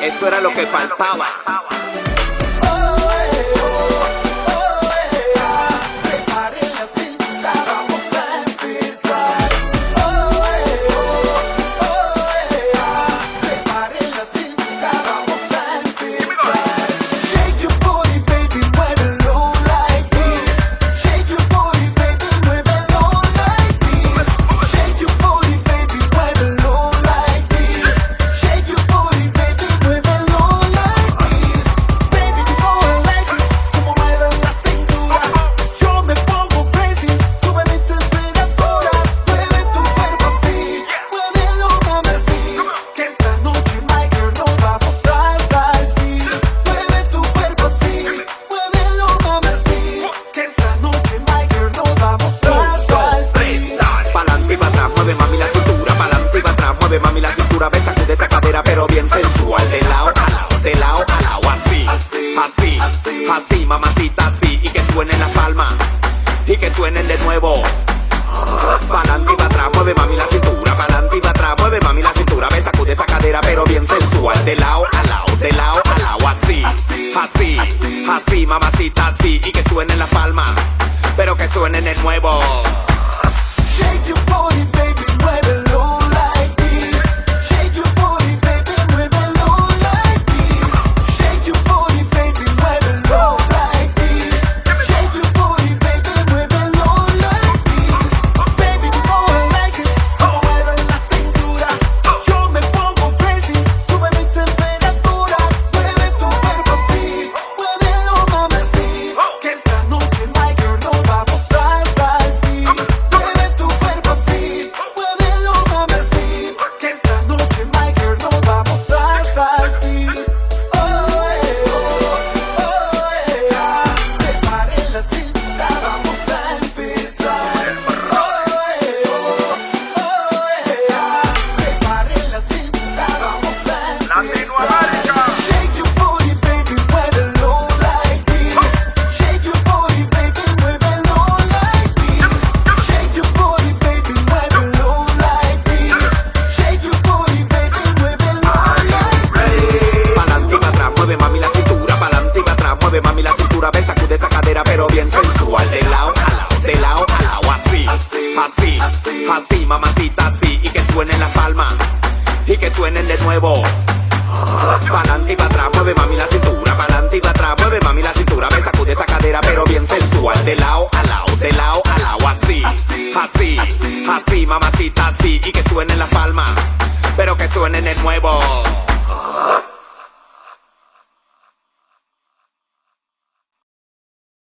Esto era lo que faltaba. Mueve mami la cintura, pa'lante y pa' atrás, mueve mami la cintura, ven, sacude esa cadera pero bien sensual, de lado a lado, de lado a lado, así, así, así, mamacita, así, y que suenen las palmas, y que suenen de nuevo, pa'lante y pa' atrás, mueve mami la cintura, pa'lante y pa' atrás, mueve mami la cintura, ven, sacude esa cadera pero bien sensual, de lado a lado, de lado a lado, así, así, así, mamacita, así, y que suenen las palmas, pero que suenen de nuevo. Shake your body, baby, muévelo like this. Shake your body, baby, muévelo like this. Shake your body, baby, muévelo like this. Shake your body, baby, muévelo like this. Baby, you know I like it. Como mueves la cintura, yo me pongo crazy. Sube mi temperatura, mueve tu cuerpo así. Muévelo, mami, así. Que esta noche, my girl, nos vamos hasta el fin. Mueve mami la cintura, ven, sacude esa cadera pero bien sensual, de lado a lado, de lado a lado, así, así, así, mamacita, así, y que suenen las palmas, y que suenen de nuevo, pa'lante y pa' atrás, mueve mami la cintura, pa'lante y pa' atrás, mueve mami la cintura, ven, sacude esa cadera pero bien sensual, de lado a lado, de lado a lado, así, así, así, mamacita, así, y que suenen las palmas, pero que suenen de nuevo.